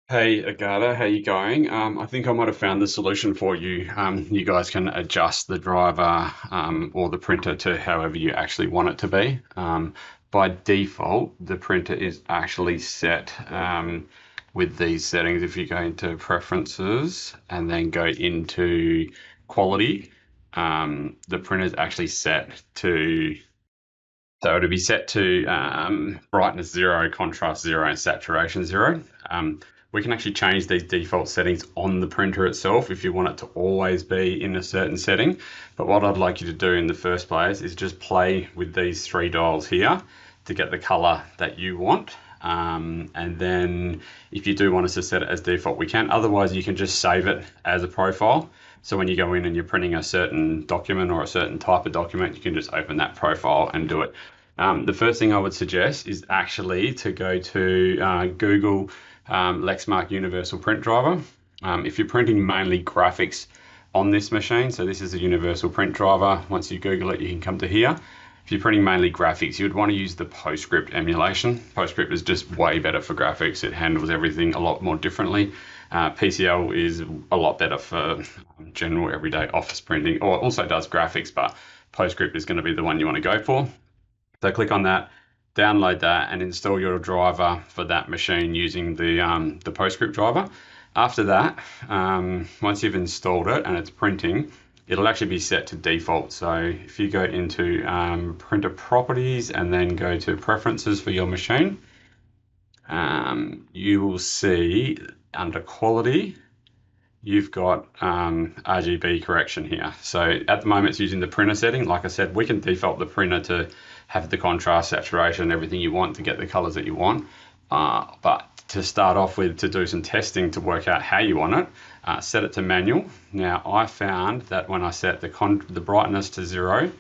Hey Agata, how you going? I think I might have found the solution for you. You guys can adjust the driver or the printer to however you actually want it to be. By default, the printer is actually set with these settings. If you go into preferences and then go into quality, the printer is actually set to it'll be set to brightness 0, contrast 0, and saturation 0. We can actually change these default settings on the printer itself if you want it to always be in a certain setting. But what I'd like you to do in the first place is just play with these three dials here to get the color that you want. And then if you do want us to set it as default, we can. Otherwise, you can just save it as a profile. So when you go in and you're printing a certain document or a certain type of document, you can just open that profile and do it. The first thing I would suggest is actually to go to Google Lexmark Universal Print Driver. If you're printing mainly graphics on this machine, so this is a universal print driver. Once you Google it, you can come to here. If you're printing mainly graphics, you would want to use the PostScript emulation. PostScript is just way better for graphics. It handles everything a lot more differently. PCL is a lot better for general everyday office printing, or it also does graphics, but PostScript is going to be the one you want to go for. So click on that, download that, and install your driver for that machine using the PostScript driver. After that, once you've installed it and it's printing, it'll actually be set to default. So if you go into printer properties and then go to preferences for your machine, you will see under quality, you've got RGB correction here. So at the moment it's using the printer setting. Like I said, we can default the printer to have the contrast, saturation, everything you want to get the colors that you want. But to start off with, to do some testing to work out how you want it, set it to manual. Now I found that when I set the brightness to 0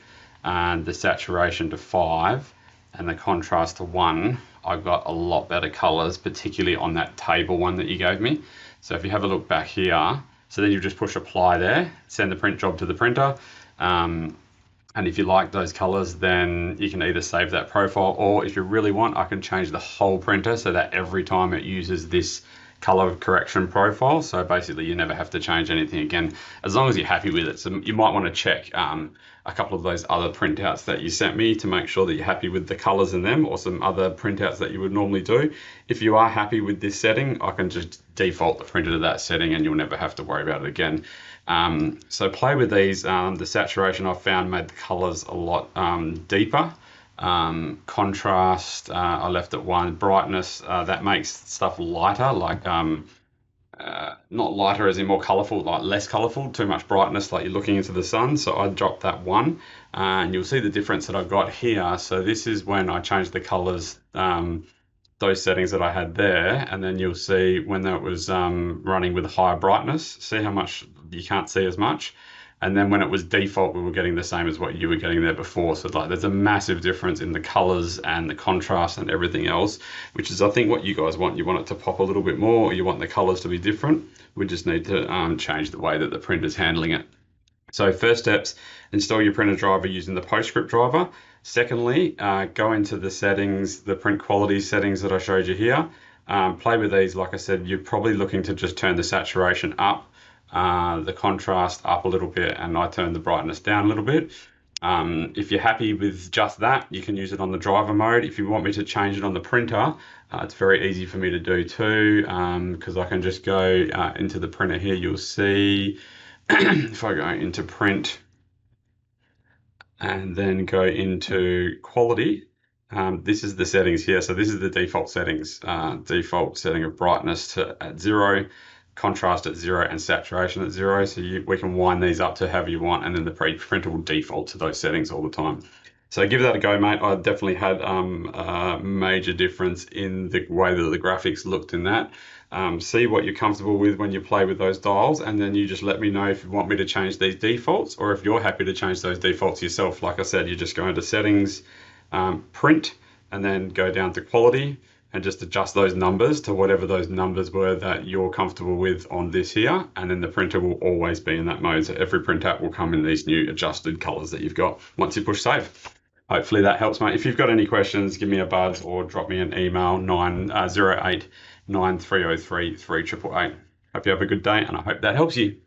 and the saturation to 5 and the contrast to 1, I got a lot better colors, particularly on that table one that you gave me. So if you have a look back here, so then you just push apply there, send the print job to the printer. And if you like those colors, then you can either save that profile, or if you really want, I can change the whole printer so that every time it uses this color correction profile. So basically you never have to change anything again, as long as you're happy with it. So you might want to check a couple of those other printouts that you sent me to make sure that you're happy with the colors in them, or some other printouts that you would normally do. If you are happy with this setting, I can just default the printer to that setting and you'll never have to worry about it again. So play with these. The saturation I found made the colors a lot deeper. Contrast, I left at 1. Brightness, that makes stuff lighter, like not lighter as in more colorful, like less colorful, too much brightness, like you're looking into the sun. So I dropped that 1, and you'll see the difference that I've got here. So this is when I changed the colors, those settings that I had there, and then you'll see when that was running with higher brightness, see how much you can't see as much. And then when it was default, we were getting the same as what you were getting there before. So like there's a massive difference in the colors and the contrast and everything else, which is I think what you guys want. You want it to pop a little bit more, or you want the colors to be different. We just need to change the way that the printer's handling it. So first steps, install your printer driver using the PostScript driver. Secondly, go into the settings, the print quality settings that I showed you here. Play with these. Like I said, you're probably looking to just turn the saturation up, the contrast up a little bit, and I turn the brightness down a little bit. If you're happy with just that, you can use it on the driver mode. If you want me to change it on the printer, it's very easy for me to do too, because I can just go into the printer here. You'll see if I go into print and then go into quality, this is the settings here. So this is the default settings, default setting of brightness at 0, contrast at 0, and saturation at 0. So we can wind these up to however you want, and then the printer will default to those settings all the time. So give that a go, mate. I definitely had a major difference in the way that the graphics looked in that. See what you're comfortable with when you play with those dials, and then you just let me know if you want me to change these defaults, or if you're happy to change those defaults yourself. Like I said, you just go into settings, print, and then go down to quality, and just adjust those numbers to whatever those numbers were that you're comfortable with on this here, and then the printer will always be in that mode. So every printout will come in these new adjusted colors that you've got once you push save. Hopefully that helps, mate. If you've got any questions, give me a buzz or drop me an email, 908 9303 3888. Hope you have a good day, and I hope that helps you.